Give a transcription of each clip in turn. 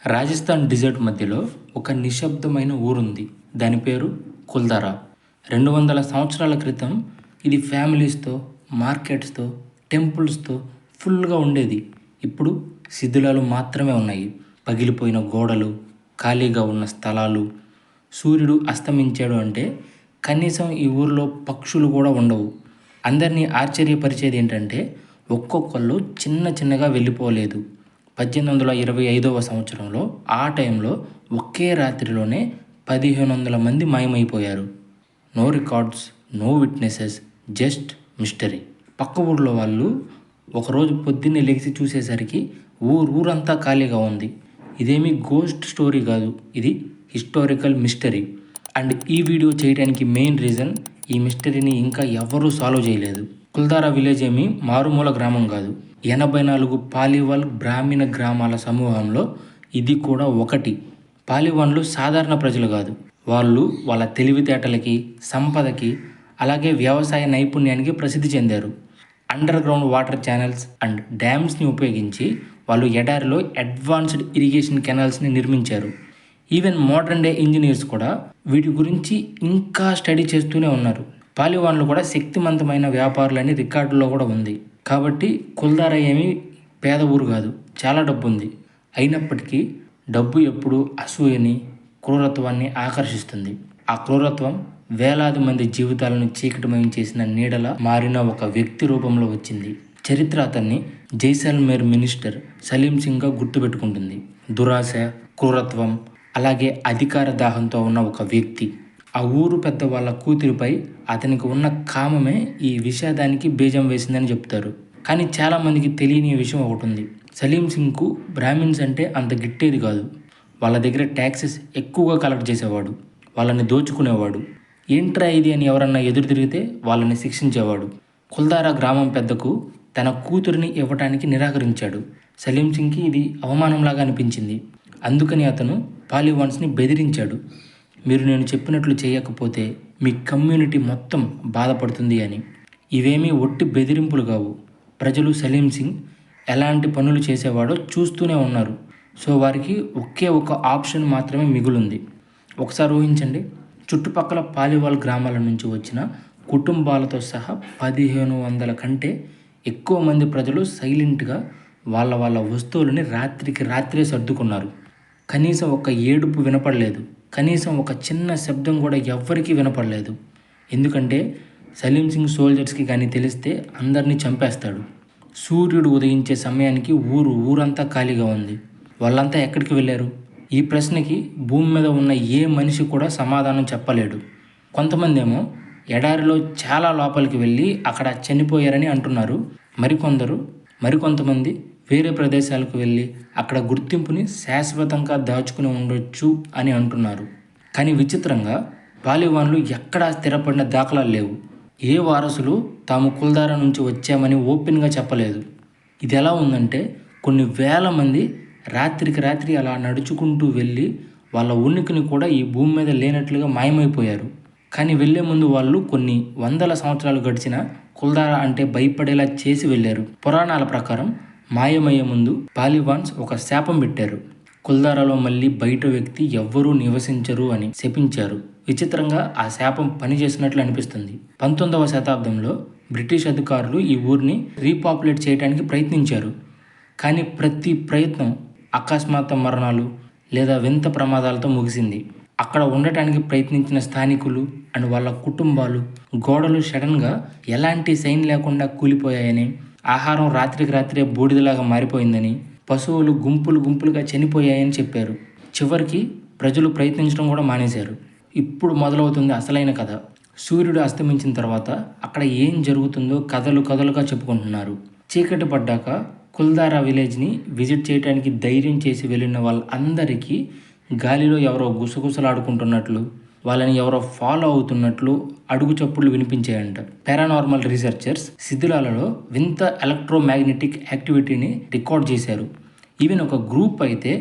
Rajasthan desert మధ్యలో ఒక నిశ్శబ్దమైన ఊరుంది. దాని పేరు కుల్దారా. 200 సంవత్సరాల క్రితం ఇది ఫ్యామిలీస్తో, మార్కెట్స్తో, టెంపుల్స్తో ఫుల్గా ఉండేది. ఇప్పుడు శిథిలాలు మాత్రమే ఉన్నాయి. పగిలిపోయిన గోడలు, ఖాళీగా ఉన్న స్థలాలు. సూర్యుడు అస్తమించాడు అంటే కనీసం ఈ ఊరిలో పక్షులు కూడా ఉండవు. అందరినీ ఆశ్చర్యపరిచేది ఏంటంటే ఒక్కొక్కళ్ళు చిన్న చిన్నగా వెళ్ళిపోలేదు. 1825వ సంవత్సరంలో ఆ టైంలో ఒకే రాత్రిలోనే 1500 మంది మాయమైపోయారు. No records, no witnesses, just mystery. పక్క ఊళ్ళో వాళ్ళు ఒకరోజు పొద్దున్నే లెగిసి చూసేసరికి ఊరంతా ఖాళీగా ఉంది. ఇదేమీ గోస్ట్ స్టోరీ కాదు, ఇది హిస్టారికల్ మిస్టరీ. అండ్ ఈ వీడియో చేయడానికి మెయిన్ రీజన్, ఈ మిస్టరీని ఇంకా ఎవరూ సాల్వ్ చేయలేదు. కుల్దారా విలేజ్ ఏమీ మారుమూల గ్రామం కాదు. 84 పాలివాల్ బ్రాహ్మణ గ్రామాల సమూహంలో ఇది కూడా ఒకటి. పాలివాన్లు సాధారణ ప్రజలు కాదు. వాళ్ళు వాళ్ళ తెలివితేటలకి, సంపదకి, అలాగే వ్యవసాయ నైపుణ్యానికి ప్రసిద్ధి చెందారు. Underground water channels and డ్యామ్స్ని ఉపయోగించి వాళ్ళు ఎడారిలో అడ్వాన్స్డ్ ఇరిగేషన్ కెనాల్స్ని నిర్మించారు. ఈవెన్ మోడర్న్ డే ఇంజనీర్స్ కూడా వీటి గురించి ఇంకా స్టడీ చేస్తూనే ఉన్నారు. పాలివాన్లు కూడా శక్తివంతమైన వ్యాపారులని రికార్డులో కూడా ఉంది. కాబట్టి కుల్దారా ఏమీ పేద ఊరు కాదు, చాలా డబ్బు ఉంది. అయినప్పటికీ డబ్బు ఎప్పుడు అసూయని, క్రూరత్వాన్ని ఆకర్షిస్తుంది. ఆ క్రూరత్వం వేలాది మంది జీవితాలను చీకటిమయం చేసిన నీడలా మారిన ఒక వ్యక్తి రూపంలో వచ్చింది. చరిత్ర అతన్ని జైసల్మేర్ మినిస్టర్ సలీం సింగ్గా గుర్తుపెట్టుకుంటుంది. దురాశ, క్రూరత్వం, అలాగే అధికార దాహంతో ఉన్న ఒక వ్యక్తి. ఆ ఊరు పెద్ద వాళ్ళ కూతురిపై అతనికి ఉన్న కామమే ఈ విషాదానికి బీజం వేసిందని చెప్తారు. కానీ చాలామందికి తెలియని విషయం ఒకటి ఉంది. సలీం సింగ్కు బ్రాహ్మిన్స్ అంటే అంత గిట్టేది కాదు. వాళ్ళ దగ్గర ట్యాక్సెస్ ఎక్కువగా కలెక్ట్ చేసేవాడు, వాళ్ళని దోచుకునేవాడు. ఏంట్రా ఇది అని ఎవరన్నా ఎదురు తిరిగితే వాళ్ళని శిక్షించేవాడు. కుల్దారా గ్రామం పెద్దకు తన కూతురిని ఇవ్వటానికి నిరాకరించాడు. సలీం సింగ్కి ఇది అవమానంలాగా అనిపించింది. అందుకని అతను పాలివాన్స్ని బెదిరించాడు. మీరు నేను చెప్పినట్లు చేయకపోతే మీ కమ్యూనిటీ మొత్తం బాధపడుతుంది అని. ఇవేమీ ఒట్టి బెదిరింపులు కావు. ప్రజలు సలీం సింగ్ ఎలాంటి పనులు చేసేవాడో చూస్తూనే ఉన్నారు. సో వారికి ఒకే ఒక ఆప్షన్ మాత్రమే మిగులుంది. ఒకసారి ఊహించండి, చుట్టుపక్కల పాలివాల్ గ్రామాల నుంచి వచ్చిన కుటుంబాలతో సహా 1500 కంటే ఎక్కువ మంది ప్రజలు సైలెంట్గా వాళ్ళ వస్తువులని రాత్రికి రాత్రే సర్దుకున్నారు. కనీసం ఒక ఏడుపు వినపడలేదు. కనీసం ఒక చిన్న శబ్దం కూడా ఎవ్వరికీ వినపడలేదు. ఎందుకంటే సలీం సింగ్ సోల్జర్స్కి కానీ తెలిస్తే అందరినీ చంపేస్తాడు. సూర్యుడు ఉదయించే సమయానికి ఊరంతా ఖాళీగా ఉంది. వాళ్ళంతా ఎక్కడికి వెళ్ళారు? ఈ ప్రశ్నకి భూమి మీద ఉన్న ఏ మనిషి కూడా సమాధానం చెప్పలేడు. కొంతమంది ఏమో ఎడారిలో చాలా లోపలికి వెళ్ళి అక్కడ చనిపోయారని అంటున్నారు. మరికొంతమంది వేరే ప్రదేశాలకు వెళ్ళి అక్కడ గుర్తింపుని శాశ్వతంగా దాచుకుని ఉండొచ్చు అని అంటున్నారు. కానీ విచిత్రంగా పాలివాన్లు ఎక్కడా స్థిరపడిన దాఖలాలు లేవు. ఏ వారసులు తాము కుల్దారా నుంచి వచ్చామని ఓపెన్గా చెప్పలేదు. ఇది ఎలా ఉందంటే కొన్ని వేల మంది రాత్రికి రాత్రి అలా నడుచుకుంటూ వెళ్ళి వాళ్ళ ఉనికిని కూడా ఈ భూమి మీద లేనట్లుగా మాయమైపోయారు. కానీ వెళ్లే ముందు వాళ్ళు కొన్ని వందల సంవత్సరాలు గడిచిన కుల్దారా అంటే భయపడేలా చేసి వెళ్ళారు. పురాణాల ప్రకారం మాయమయ్యే ముందు పాలివాన్స్ ఒక శాపం పెట్టారు. కుల్దారాలో మళ్ళీ బయట వ్యక్తి ఎవ్వరూ నివసించరు అని శపించారు. విచిత్రంగా ఆ శాపం పనిచేసినట్లు అనిపిస్తుంది. 19వ శతాబ్దంలో బ్రిటిష్ అధికారులు ఈ ఊరిని రీపాపులేట్ చేయడానికి ప్రయత్నించారు. కానీ ప్రతి ప్రయత్నం అకస్మాత్ మరణాలు లేదా వింత ప్రమాదాలతో ముగిసింది. అక్కడ ఉండటానికి ప్రయత్నించిన స్థానికులు అండ్ వాళ్ళ కుటుంబాలు గోడలు సడన్గా ఎలాంటి సైన్ లేకుండా కూలిపోయాయని, ఆహారం రాత్రికి రాత్రే బూడిదలాగా మారిపోయిందని, పశువులు గుంపులుగా చనిపోయాయని చెప్పారు. చివరికి ప్రజలు ప్రయత్నించడం కూడా మానేశారు. ఇప్పుడు మొదలవుతుంది అసలైన కథ. సూర్యుడు అస్తమించిన తర్వాత అక్కడ ఏం జరుగుతుందో కథలుగా చెప్పుకుంటున్నారు. చీకటి పడ్డాక కుల్దారా విలేజ్ని విజిట్ చేయడానికి ధైర్యం చేసి వెళ్ళిన వాళ్ళందరికీ గాలిలో ఎవరో గుసగుసలాడుకుంటున్నట్లు, వాళ్ళని ఎవరో ఫాలో అవుతున్నట్లు అడుగు చప్పుళ్ళు వినిపించాయంట. పారానార్మల్ రీసెర్చర్స్ శిథిలాలలో వింత ఎలక్ట్రోమాగ్నెటిక్ యాక్టివిటీని రికార్డ్ చేశారు. ఈవెన్ ఒక గ్రూప్ అయితే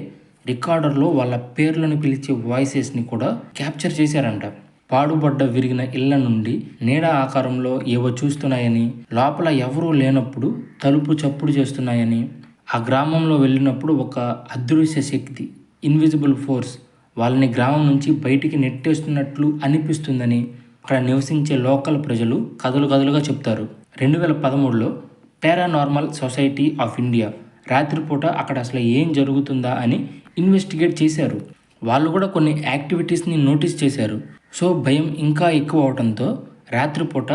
రికార్డర్లో వాళ్ళ పేర్లను పిలిచే వాయిసెస్ని కూడా క్యాప్చర్ చేశారంట. పాడుబడ్డ విరిగిన ఇళ్ల నుండి నీడ ఆకారంలో ఏవో చూస్తున్నాయని, లోపల ఎవరూ లేనప్పుడు తలుపు చప్పుడు చేస్తున్నాయని, ఆ గ్రామంలో వెళ్ళినప్పుడు ఒక అదృశ్య శక్తి ఇన్విజిబుల్ ఫోర్స్ వాళ్ళని గ్రామం నుంచి బయటికి నెట్టేస్తున్నట్లు అనిపిస్తుందని అక్కడ నివసించే లోకల్ ప్రజలు కథలుగా చెప్తారు. 2013లో పారానార్మల్ సొసైటీ ఆఫ్ ఇండియా రాత్రిపూట అక్కడ అసలు ఏం జరుగుతుందా అని ఇన్వెస్టిగేట్ చేశారు. వాళ్ళు కూడా కొన్ని యాక్టివిటీస్ని నోటీస్ చేశారు. సో భయం ఇంకా ఎక్కువ అవడంతో రాత్రిపూట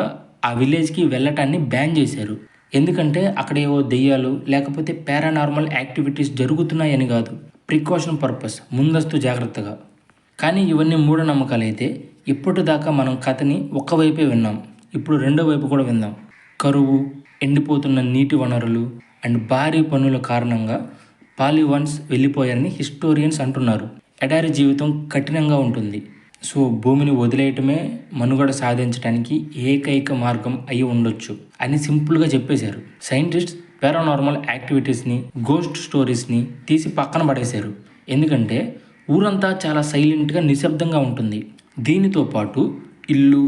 ఆ విలేజ్కి వెళ్ళటాన్ని బ్యాన్ చేశారు. ఎందుకంటే అక్కడ ఏవో దెయ్యాలు లేకపోతే పారానార్మల్ యాక్టివిటీస్ జరుగుతున్నాయని కాదు, ప్రికాషన్ పర్పస్, ముందస్తు జాగ్రత్తగా. కానీ ఇవన్నీ మూఢనమ్మకాలు అయితే ఇప్పటిదాకా మనం కథని ఒక్కవైపే విన్నాం. ఇప్పుడు రెండో వైపు కూడా విందాం. కరువు, ఎండిపోతున్న నీటి వనరులు అండ్ భారీ పన్నుల కారణంగా పాలివన్స్ వెళ్ళిపోయారని హిస్టోరియన్స్ అంటున్నారు. ఎడారి జీవితం కఠినంగా ఉంటుంది. సో భూమిని వదిలేయటమే మనుగడ సాధించడానికి ఏకైక మార్గం అయి ఉండొచ్చు అని సింపుల్గా చెప్పేశారు. సైంటిస్ట్స్ పారానార్మల్ యాక్టివిటీస్ని, గోస్ట్ స్టోరీస్ని తీసి పక్కన పడేశారు. ఎందుకంటే ఊరంతా చాలా సైలెంట్గా నిశ్శబ్దంగా ఉంటుంది. దీనితో పాటు ఇల్లు,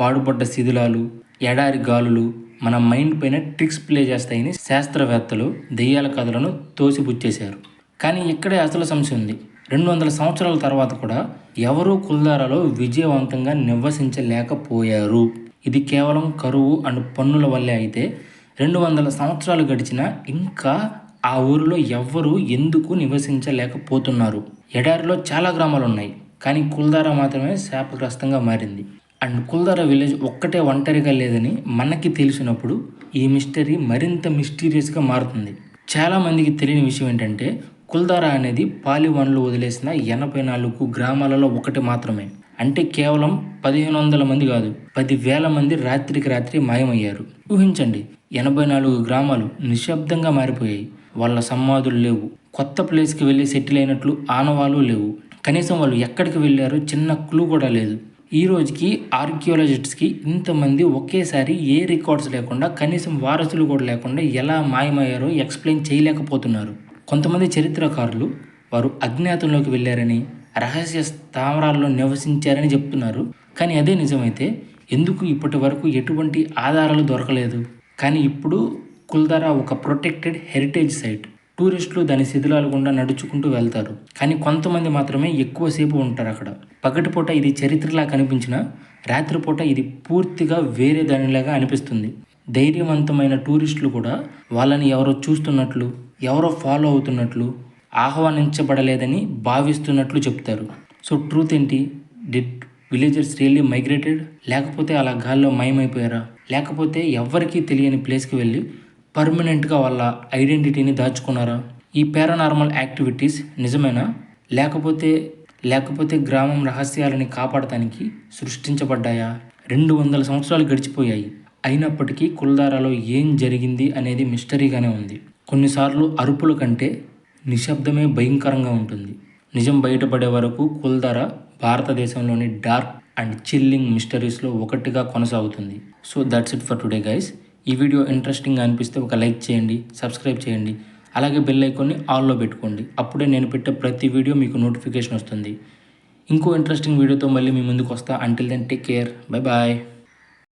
పాడుపడ్డ శిథిలాలు, ఎడారి గాలులు మన మైండ్ పైన ట్రిక్స్ ప్లే చేస్తాయని శాస్త్రవేత్తలు దెయ్యాల కథలను తోసిపుచ్చేశారు. కానీ ఇక్కడే అసలు సమస్య ఉంది. 200 సంవత్సరాల తర్వాత కూడా ఎవరూ కుల్దారాలో విజయవంతంగా నివసించలేకపోయారు. ఇది కేవలం కరువు అండ్ పన్నుల వల్లే అయితే 200 సంవత్సరాలు గడిచినా ఇంకా ఆ ఊరిలో ఎవ్వరూ ఎందుకు నివసించలేకపోతున్నారు? ఎడారిలో చాలా గ్రామాలు ఉన్నాయి, కానీ కుల్దారా మాత్రమే శాపగ్రస్తంగా మారింది. అండ్ కుల్దారా విలేజ్ ఒక్కటే ఒంటరిగా లేదని మనకి తెలిసినప్పుడు ఈ మిస్టరీ మరింత మిస్టీరియస్గా మారుతుంది. చాలామందికి తెలియని విషయం ఏంటంటే కుల్దారా అనేది పాలివన్లు వదిలేసిన 84 గ్రామాలలో ఒకటి మాత్రమే. అంటే కేవలం 1500 మంది కాదు, 10,000 మంది రాత్రికి రాత్రి మాయమయ్యారు. ఊహించండి, 84 గ్రామాలు నిశ్శబ్దంగా మారిపోయాయి. వాళ్ళ సమాధులు లేవు, కొత్త ప్లేస్కి వెళ్ళి సెటిల్ అయినట్లు ఆనవాళ్ళు లేవు. కనీసం వాళ్ళు ఎక్కడికి వెళ్ళారో చిన్న క్లూ కూడా లేదు. ఈ రోజుకి ఆర్కియాలజిస్ట్స్కి ఇంతమంది ఒకేసారి ఏ రికార్డ్స్ లేకుండా, కనీసం వారసులు కూడా లేకుండా ఎలా మాయమయ్యారో ఎక్స్ప్లెయిన్ చేయలేకపోతున్నారు. కొంతమంది చరిత్రకారులు వారు అజ్ఞాతంలోకి వెళ్ళారని, రహస్య స్థావరాల్లో నివసించారని చెప్తున్నారు. కానీ అదే నిజమైతే ఎందుకు ఇప్పటి వరకు ఎటువంటి ఆధారాలు దొరకలేదు? కానీ ఇప్పుడు కుల్దారా ఒక ప్రొటెక్టెడ్ హెరిటేజ్ సైట్. టూరిస్టులు దాని శిథిలాల గుండా నడుచుకుంటూ వెళ్తారు, కానీ కొంతమంది మాత్రమే ఎక్కువసేపు ఉంటారు అక్కడ. పగటిపూట ఇది చరిత్రలా కనిపించినా రాత్రిపూట ఇది పూర్తిగా వేరే దానిలాగా అనిపిస్తుంది. ధైర్యవంతమైన టూరిస్టులు కూడా వాళ్ళని ఎవరో చూస్తున్నట్లు, ఎవరో ఫాలో అవుతున్నట్లు, ఆహ్వానించబడలేదని భావిస్తున్నట్లు చెప్తారు. సో ట్రూత్ ఏంటి? Did villagers really migrated? లేకపోతే అలా గాల్లో మాయమైపోయారా? లేకపోతే ఎవరికీ తెలియని ప్లేస్కి వెళ్ళి పర్మనెంట్గా వాళ్ళ ఐడెంటిటీని దాచుకున్నారా? ఈ పారానార్మల్ యాక్టివిటీస్ నిజమేనా? లేకపోతే గ్రామం రహస్యాలని కాపాడటానికి సృష్టించబడ్డాయా? 200 సంవత్సరాలు గడిచిపోయాయి, అయినప్పటికీ కుల్దారాలో ఏం జరిగింది అనేది మిస్టరీగానే ఉంది. కొన్నిసార్లు అరుపుల కంటే నిశ్శబ్దమే భయంకరంగా ఉంటుంది. నిజం బయటపడే వరకు కుల్దారా భారతదేశంలోని డార్క్ అండ్ చిల్లింగ్ మిస్టరీస్లో ఒకటిగా కొనసాగుతుంది. So that's it for today guys. ఈ వీడియో ఇంట్రెస్టింగ్గా అనిపిస్తే ఒక లైక్ చేయండి, సబ్స్క్రైబ్ చేయండి, అలాగే బెల్ ఐకాన్ని ఆల్లో పెట్టుకోండి. అప్పుడే నేను పెట్టే ప్రతి వీడియో మీకు నోటిఫికేషన్ వస్తుంది. ఇంకో ఇంట్రెస్టింగ్ వీడియోతో మళ్ళీ మీ ముందుకు వస్తా. Until then take care, bye bye.